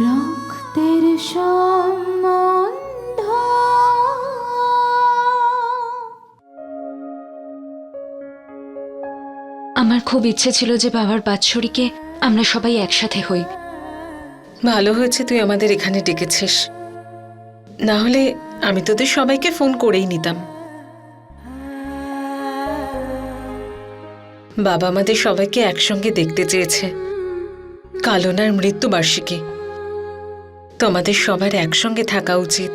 রক্তের সম্বন্ধ। আমার খুব ইচ্ছে ছিল যে বাবার বাৎসরিকে আমরা সবাই একসাথে হই। ভালো হয়েছে তুই আমাদের এখানে ডেকেছিস, না হলে আমি তোদের সবাইকে ফোন করেই নিতাম। বাবা আমাদের সবাইকে একসঙ্গে দেখতে চেয়েছে। কাল ওনার মৃত্যুবার্ষিকী, তো আমাদের সবার একসঙ্গে থাকা উচিত।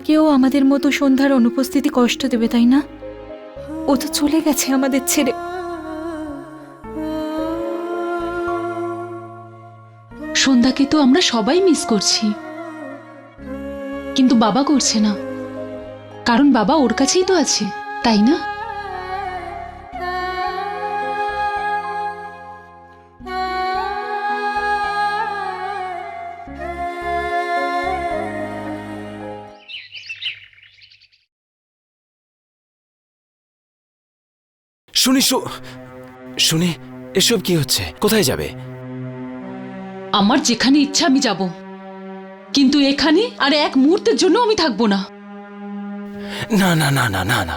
কেউ আমাদের মতো সন্ধ্যার অনুপস্থিতি কষ্ট দেবে, তাই না? ও তো চলে গেছে আমাদের ছেড়ে। সন্ধ্যাকে তো আমরা সবাই মিস করছি, কিন্তু বাবা করছে না, কারণ বাবা ওর কাছেই তো আছে, তাই না? শুনি এসব কি হচ্ছে? কোথায় যাবে? আমার যেখানে ইচ্ছা আমি যাব, কিন্তু এখানে আর এক মুহূর্তের জন্য আমি থাকবো না। না না না না না না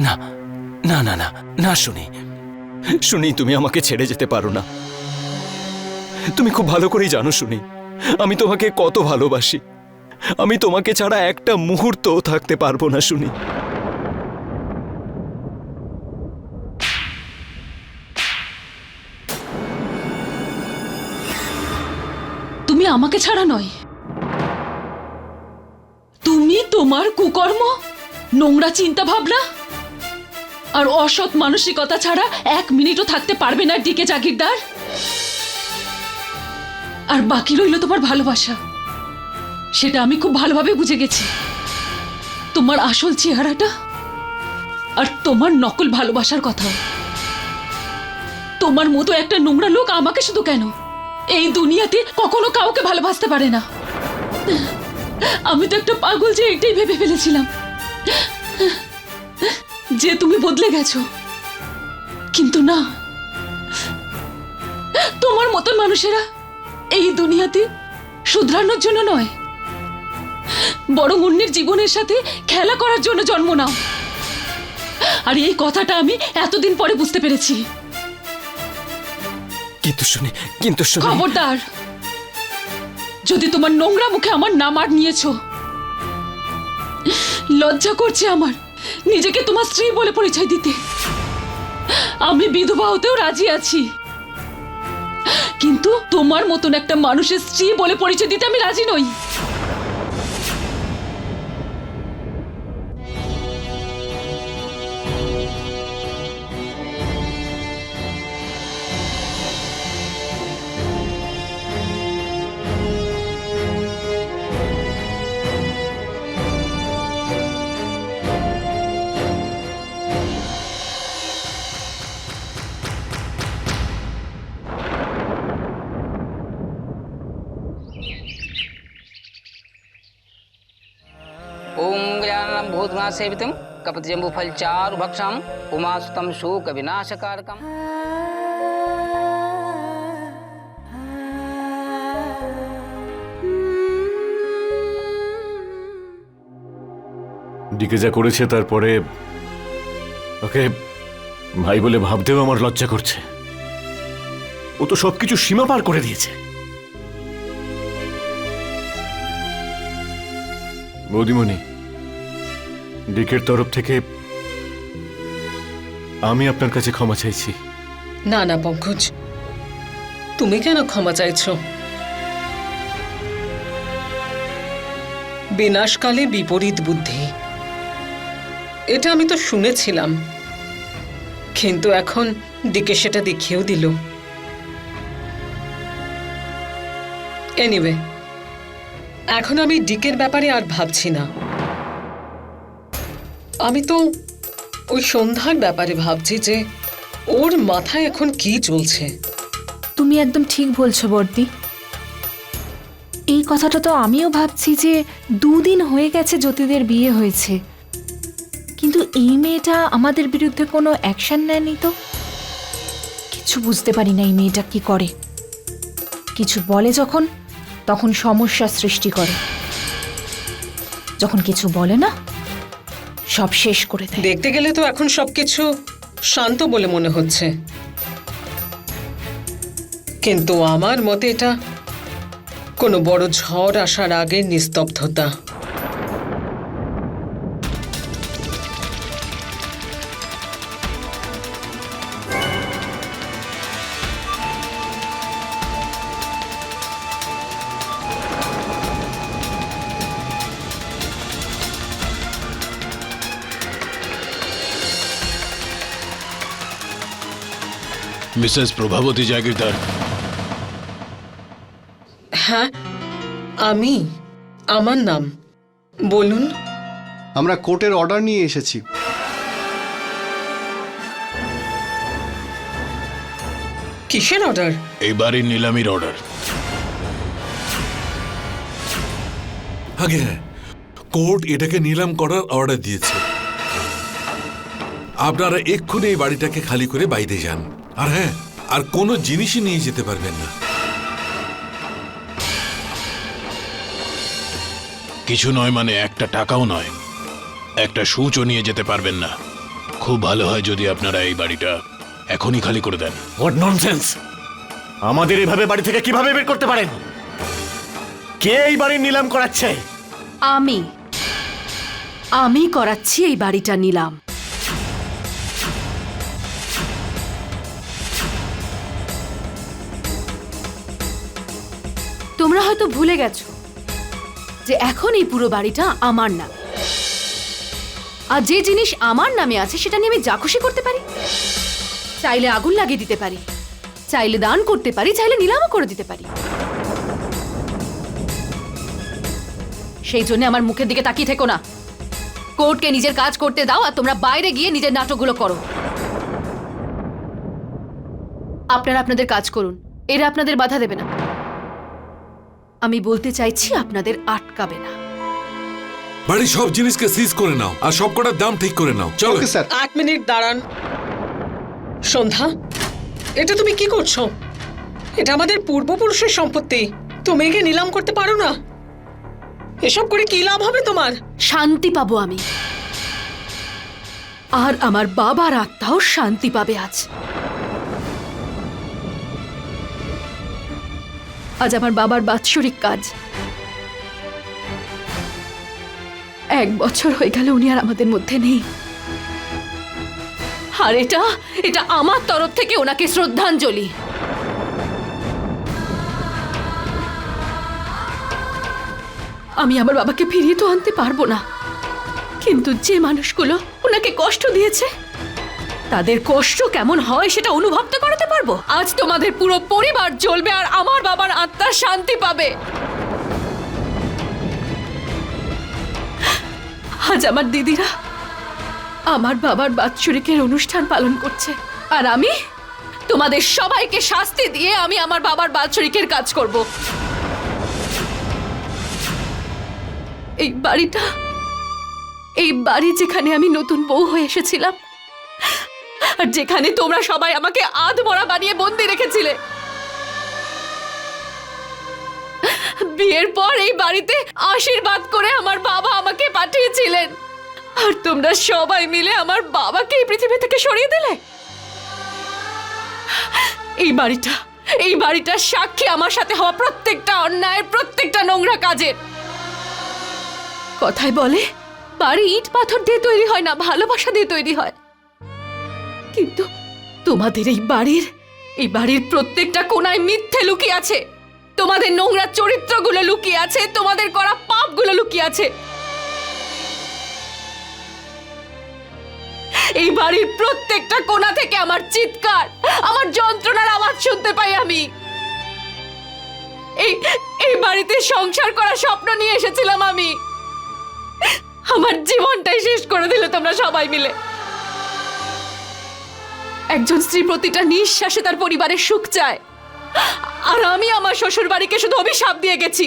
না না না না না শুনি, তুমি আমাকে ছেড়ে যেতে পারো না। তুমি খুব ভালো করেই জানো শুনি, আমি তোমাকে কত ভালোবাসি। আমি তোমাকে ছাড়া একটা মুহূর্তও থাকতে পারবো না শুনি। তুমি আমাকে ছাড়া নয়, তুমি তোমার কুকর্ম, নোংরা চিন্তা ভাবনা আর অসৎ মানসিকতা ছাড়া এক মিনিটও থাকতে পারবে না ডিকে জাগিরদার। আর বাকি রইল তোমার ভালোবাসা, সেটা আমি খুব ভালোভাবে বুঝে গেছি। তোমার আসল চেহারাটা আর তোমার নকল ভালোবাসার কথা। তোমার মতো একটা নোংরা লোক আমাকে শুধু কেন, এই দুনিয়াতে কখনো কাউকে ভালোবাসতে পারে না। আমি তো একটা পাগল যে এটাই ভেবে ফেলেছিলাম যে তুমি বদলে গেছো, কিন্তু না, তোমার মতন মানুষেরা এই দুনিয়াতে শুধরানোর জন্য নয়, বরং অন্যের জীবনের সাথে খেলা করার জন্য জন্ম নাও। আর এই কথাটা আমি এতদিন পরে বুঝতে পেরেছি। কিন্তু শুনি খবরদার, যদি তোমার নোংরা মুখে আমার নাম আর নিয়েছো, লজ্জা করছে আমার নিজেকে তোমার স্ত্রী বলে পরিচয় দিতে। আমি বিধবা হতেও রাজি আছি, কিন্তু তোমার মতন একটা মানুষের স্ত্রী বলে পরিচয় দিতে আমি রাজি নই। ओम ज्ञानम भूतगणा सेवितम कपतिजम्बु फलचारु भक्षम उमासुतम शोक विनाशकारकम। ডিকে যা করেছে তারপরে ওকে ভাই বলে ভাবতেও আমার লজ্জা করছে। ও তো সবকিছু সীমা পার করে দিয়েছে। বৌদিমণি, ডিকের তরফ থেকে আমি আপনার কাছে ক্ষমা চাইছি। না না পঙ্কজ, তুমি কেন ক্ষমা চাইছো? বিনাশকালে বিপরীত বুদ্ধি, এটা আমি তো শুনেছিলাম, কিন্তু এখন ডিকে সেটা দেখিয়েও দিল। এনিওয়ে, এখন আমি ডিকের ব্যাপারে আর ভাবছি না। আমি তো ওই সন্ধ্যার ব্যাপারে ভাবছি যে ওর মাথায় এখন কি চলছে। তুমি একদম ঠিক বলছো বর্দি। এই কথাটা তো আমিও ভাবছি যে 2 দিন হয়ে গেছে জ্যোতিদের বিয়ে হয়েছে, কিন্তু এই মেয়েটা আমাদের বিরুদ্ধে কোনো অ্যাকশন নেয়নি তো। কিছু বুঝতে পারি না এই মেয়েটা কি করে। কিছু বলে যখন তখন সমস্যা সৃষ্টি করে, যখন কিছু বলে না সব শেষ করে দেয়। দেখতে গেলে তো এখন সবকিছু শান্ত বলে মনে হচ্ছে, কিন্তু আমার মতে এটা কোনো বড় ঝড় আসার আগের নিস্তব্ধতা। মিসেস প্রভাবতী জাগিরদার, হ্যাঁ, আমার নাম বলুন। আমরা কোর্টের অর্ডার নিয়ে এসেছি। কিসের অর্ডার? এই বাড়ির নিলামির অর্ডার। আগে হ্যাঁ, কোর্ট এটাকে নিলাম করার অর্ডার দিয়েছে। আপনারা এক্ষুনি এই বাড়িটাকে খালি করে বাইরে যান। আর হ্যাঁ, আর কোনো জিনিসই নিয়ে যেতে পারবেন না। কিছু নয় মানে একটা টাকাও নয়, একটা সুচও নিয়ে যেতে পারবেন না। খুব ভালো হয় যদি আপনারা এই বাড়িটা এখনই খালি করে দেন। What nonsense! আমাদের এভাবে বাড়ি থেকে কিভাবে বের করতে পারেন? কে এই বাড়ির নিলাম করাচ্ছে? আমি করাচ্ছি এই বাড়িটা নিলাম। তোমরা হয়তো ভুলে গেছো যে এখন এই পুরো বাড়িটা আমার নাম, আর যে জিনিস আমার নামে আছে সেটা নিয়ে আমি যা খুশি করতে পারি। চাইলে আগুন লাগিয়ে দিতে পারি, চাইলে দান করতে পারি, চাইলে নিলামও করে দিতে পারি। সেই জন্য আমার মুখের দিকে তাকিয়ে থেকো না। কোর্টকে নিজের কাজ করতে দাও আর তোমরা বাইরে গিয়ে নিজের নাটকগুলো করো। আপনারা আপনাদের কাজ করুন, এরা আপনাদের বাধা দেবে না। আমি বলতে চাইছি আপনাদের আটকাবে না। বাড়ির সব জিনিসকে সিজ করে নাও আর সবকটার দাম ঠিক করে নাও। চলো। Okay sir. 8 মিনিট দাঁড়ান। সন্ধ্যা, এটা তুমি কি করছো? এটা আমাদের পূর্বপুরুষের সম্পত্তি, তুমি একে নিলাম করতে পারো না। এসব করে কি লাভ হবে তোমার? শান্তি পাবো আমি, আর আমার বাবার আত্মাও শান্তি পাবে আজ। আজ আমার বাবার বাৎসরিক কাজ। 1 বছর হয়ে গেল উনি আর আমাদের মধ্যে নেই, আর এটা আমার তরফ থেকে ওনাকে শ্রদ্ধাঞ্জলি। আমি আমার বাবাকে ফিরিয়ে তো আনতে পারবো না, কিন্তু যে মানুষগুলো ওনাকে কষ্ট দিয়েছে তাদের কষ্ট কেমন হয় সেটা অনুভব তো করাতে পারবো। আজ তোমাদের পুরো পরিবার জ্বলবে আর আমার বাবার আত্মা শান্তি পাবে। আজ আমার দিদিরা আমার বাবার বাৎসরিকের অনুষ্ঠান পালন করছে, আর আমি তোমাদের সবাইকে শাস্তি দিয়ে আমি আমার বাবার বাৎসরিকের কাজ করব। এই বাড়ি যেখানে আমি নতুন বউ হয়ে এসেছিলাম, আর যেখানে তোমরা সবাই আমাকে আধমরা বানিয়ে বন্দি রেখেছিলে, বিয়ের পর এই বাড়িতে আশীর্বাদ করে আমার বাবা আমাকে পাঠিয়েছিলেন, আর তোমরা সবাই মিলে আমার বাবাকে এই পৃথিবী থেকে সরিয়ে দিলে। এই বাড়িটা সাক্ষী আমার সাথে হওয়া প্রত্যেকটা অন্যায়ের, প্রত্যেকটা নোংরা কাজের। কথায় বলে বাড়ি ইট পাথর দিয়ে তৈরি হয় না, ভালোবাসা দিয়ে তৈরি হয়। কিন্তু তোমাদের এই বাড়ির প্রত্যেকটা কোণায় মিথ্যে লুকিয়ে আছে, তোমাদের নোংরা চরিত্রগুলো লুকিয়ে আছে, তোমাদের করা পাপগুলো লুকিয়ে আছে। এই বাড়ির প্রত্যেকটা কোণা থেকে আমার চিৎকার, আমার যন্ত্রণার আওয়াজ শুনতে পাই আমি। এই বাড়িতে সংসার করার স্বপ্ন নিয়ে এসেছিলাম আমি, আমার জীবনটাই শেষ করে দিলে তোমরা সবাই মিলে। একজন স্ত্রী প্রতিটা নিঃশ্বাসে তার পরিবারের সুখ চায়, আর আমি আমার শ্বশুর বাড়িকে শুধু অভিশাপ দিয়ে গেছি।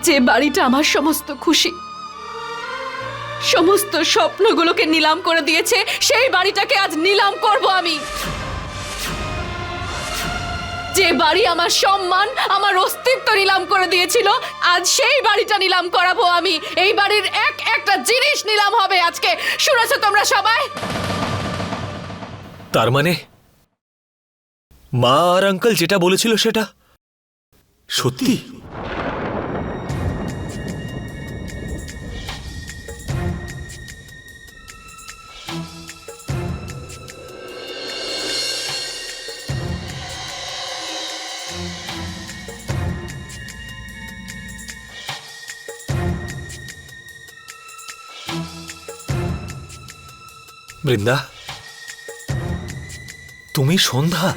যে বাড়িটা আমার সমস্ত খুশি, সমস্ত স্বপ্নগুলোকে নিলাম করে দিয়েছে, সেই বাড়িটাকে আজ নিলাম করব আমি। যে বাড়ি আমার সম্মান, আমার অস্তিত্ব নিলাম করে দিয়েছিল, আজ সেই বাড়িটা নিলাম করাবো আমি। এই বাড়ির একটা জিনিস নিলাম হবে আজকে। শুনেছো তোমরা সবাই? তার মানে মা আর আঙ্কেল যেটা বলেছিল সেটা সত্যি? বৃন্দা, তুমি সন্ধ্যা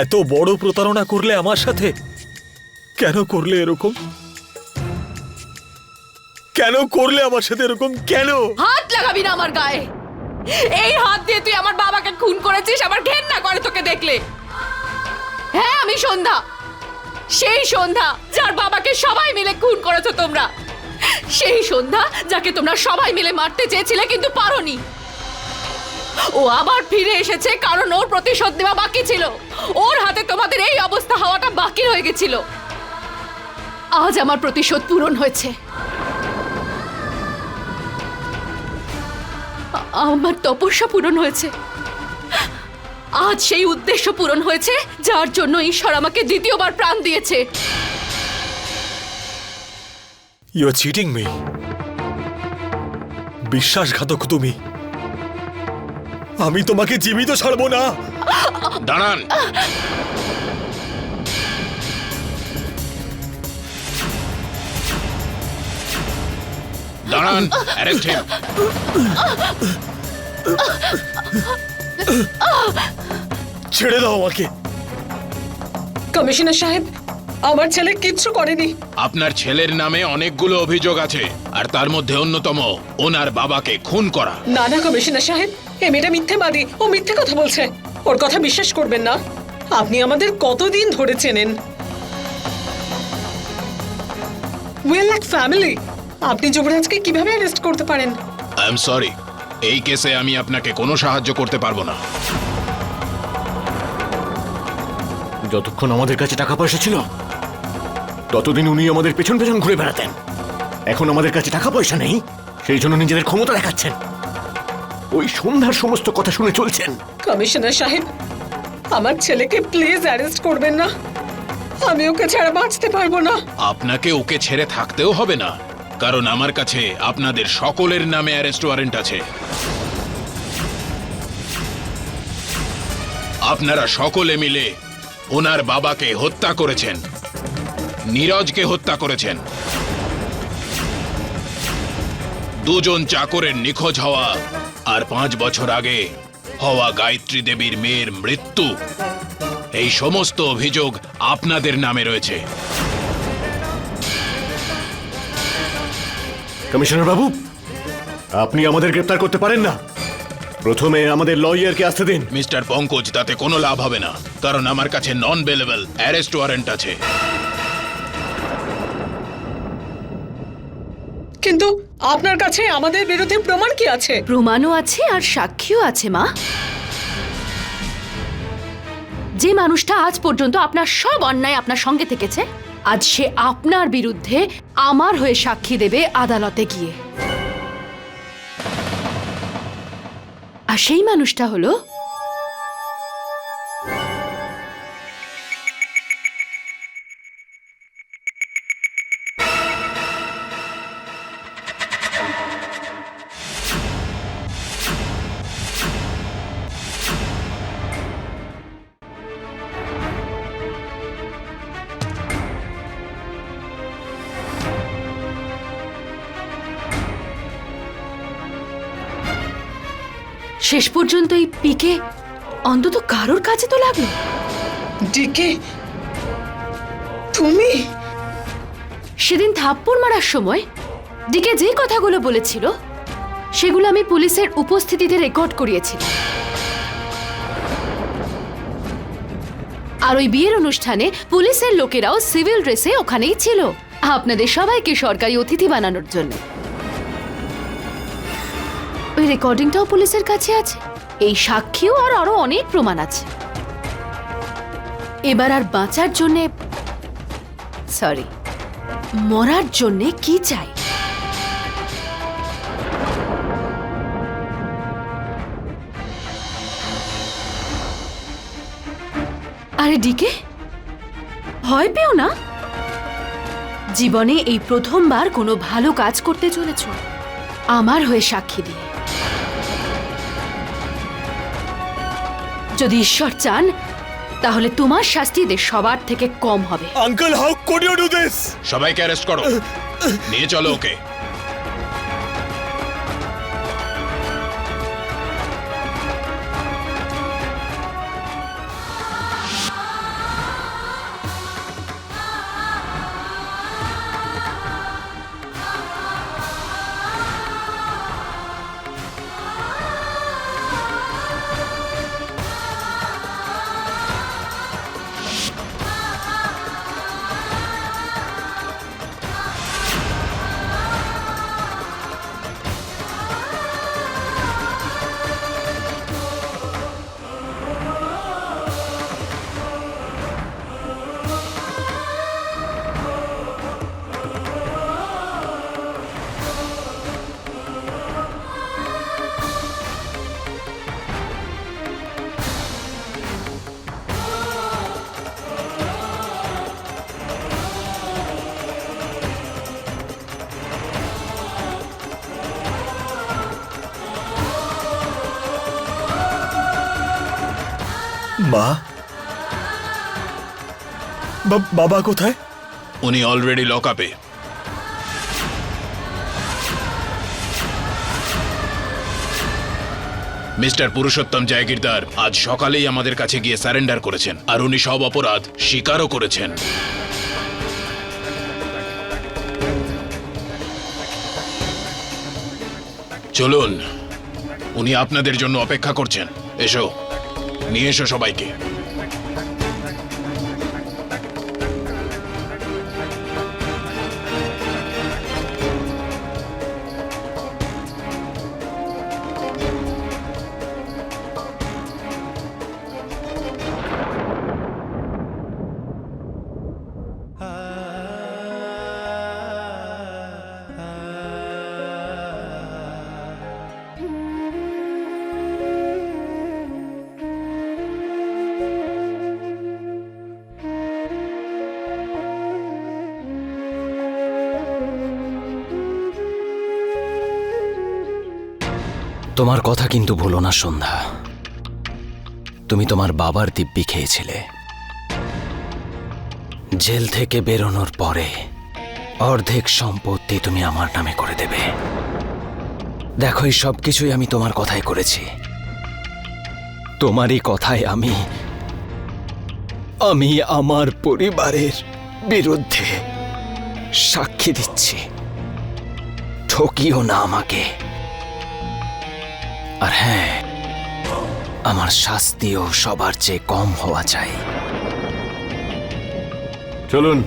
এত বড় প্রতারণা করলে আমার সাথে? কেন করলে এরকম? কেন করলে আমার সাথে এরকম? কেন? হাত লাগাবি না আমার গায়ে। এই হাত দিয়ে তুই আমার বাবাকে খুন করেছিস, আমার ঘেন্না করে তোকে দেখলে। হ্যাঁ, আমি সন্ধ্যা, সেই সন্ধ্যা যার বাবাকে সবাই মিলে খুন করেছো তোমরা। সেই সন্ধ্যা যাকে তোমরা সবাই মিলে মারতে চেয়েছিলে কিন্তু পারোনি। ও আবার ফিরে এসেছে কারণ ওর প্রতিশোধ নেওয়া বাকি ছিল। ওর হাতে তোমাদের এই অবস্থা হওয়াটা বাকি হয়ে গেছিল। আজ আমার প্রতিশোধ পূরণ হয়েছে। আমার তপস্যা পূরণ হয়েছে। আজ সেই উদ্দেশ্য পূরণ হয়েছে যার জন্য ঈশ্বর আমাকে দ্বিতীয়বার প্রাণ দিয়েছে। You are cheating me. বিশ্বাসঘাতক তুমি। আমি তোমাকে জীবিত ছাড়বো না। দাঁড়ান। দাঁড়ান, অ্যারেস্ট হিম। ছেড়ে দাও আমাকে। কমিশনার সাহেব, আমার ছেলে কিচ্ছু করেনি। আপনার ছেলের নামে অনেকগুলো অভিযোগ আছে, আর তার মধ্যে অন্যতম ওনার বাবাকে খুন করা। না না কমিশনার সাহেব, এই মেয়েটা মিথ্যেবাদী। ও মিথ্যে কথা বলছে। ওর কথা বিশ্বাস করবেন না। আপনি আমাদের কতদিন ধরে চেনেন। Well like family. আপনি যুবরাজকে কিভাবে অ্যারেস্ট করতে পারেন? আই এম সরি, এই কেসে আমি আপনাকে কোনো সাহায্য করতে পারবো না। যতক্ষণ আমাদের কাছে টাকা পয়সা ছিল ততদিন উনি আমাদের পেছন পেছন ঘুরে বেড়াতেন। এখন আমাদের কাছে টাকা পয়সা নেই, সেই জন্য নিজেদের ক্ষমতা দেখাচ্ছেন। ওই সন্ধ্যার সমস্ত কথা শুনে চলছেন। কমিশনার সাহেব, আমার ছেলেকে প্লিজ অ্যারেস্ট করবেন না। আমি ওকে ছাড়া বাঁচতে পারবো না। আপনাকে ওকে ছেড়ে থাকতেও হবে না, কারণ আমার কাছে আপনাদের সকলের নামে অ্যারেস্ট ওয়ারেন্ট আছে। আপনারা সকলে মিলে ওনার বাবাকে হত্যা করেছেন, নীরজকে হত্যা করেছেন। দুজন চাকরের নিখোঁজ হওয়া আর 5 বছর আগে হওয়া গায়ত্রী দেবীর মেয়ের মৃত্যু, এই সমস্ত অভিযোগ আপনাদের নামে রয়েছে। কমিশনার বাবু, আপনি আমাদের গ্রেফতার করতে পারেন না। প্রথমে আমাদের লয়ারকে আসতে দিন। মিস্টার পঙ্কজ, তাতে কোনো লাভ হবে না, কারণ আমার কাছে নন বেলেবল অ্যারেস্ট ওয়ারেন্ট আছে। কিন্তু আপনার কাছে আমাদের বিরুদ্ধে প্রমাণ কি আছে? প্রমাণও আছে আর সাক্ষীও আছে মা। যে মানুষটা আজ পর্যন্ত আপনার সব অন্যায় আপনার সঙ্গে থেকেছে, আজ সে আপনার বিরুদ্ধে আমার হয়ে সাক্ষী দেবে আদালতে গিয়ে। আর সেই মানুষটা হলো শেষ পর্যন্ত এই পিকে অন্তত কারোর কাছে তো লাগলো। ডিকে, তুমি? সেদিন থাপ্পড় মারার সময় ডিকে যে কথাগুলো বলেছিল সেগুলো আমি পুলিশের উপস্থিতিতে রেকর্ড করিয়েছিলাম। আর ওই বিয়ের অনুষ্ঠানে পুলিশের লোকেরাও সিভিল ড্রেসে ওখানেই ছিল। আপনাদের সবাইকে সরকারি অতিথি বানানোর জন্য। ওই রেকর্ডিংটাও পুলিশের কাছে আছে, এই সাক্ষীও আর আরো অনেক প্রমাণ আছে। এবার আর বাঁচার জন্যে, সরি, মরার জন্যে কি চাই? আরে ডিকে, ভয় পেও না। জীবনে এই প্রথমবার কোনো ভালো কাজ করতে চলেছ আমার হয়ে সাক্ষী দিয়ে। যদি ঈশ্বর চান তাহলে তোমার শাস্তি এদের সবার থেকে কম হবে। Uncle, how could you do this? সবাইকে অ্যারেস্ট করো, নিয়ে চলো ওকে। মা, বাবা কোথায়? উনি অলরেডি লক আপে। মিস্টার পুরুষোত্তম জায়গিরদার আজ সকালেই আমাদের কাছে গিয়ে সারেন্ডার করেছেন, আর উনি সব অপরাধ স্বীকারও করেছেন। চলুন, উনি আপনাদের জন্য অপেক্ষা করছেন। এসো, নিয়ে এসো সবাইকে। তোমার কথা কিন্তু ভুলো না সন্ধ্যা, তুমি তোমার বাবার দিব্যি খেয়েছিলে। জেল থেকে বেরোনোর পরে অর্ধেক সম্পত্তি তুমি আমার নামে করে দেবে। দেখো, এই সব কিছুই আমি তোমার কথাই করেছি। তোমারই কথায় আমি আমার পরিবারের বিরুদ্ধে সাক্ষী দিচ্ছি। ঠকিও না আমাকে। আর হ্যাঁ, আমার শাস্তিও সবার চেয়ে কম হওয়া চাই। চলুন।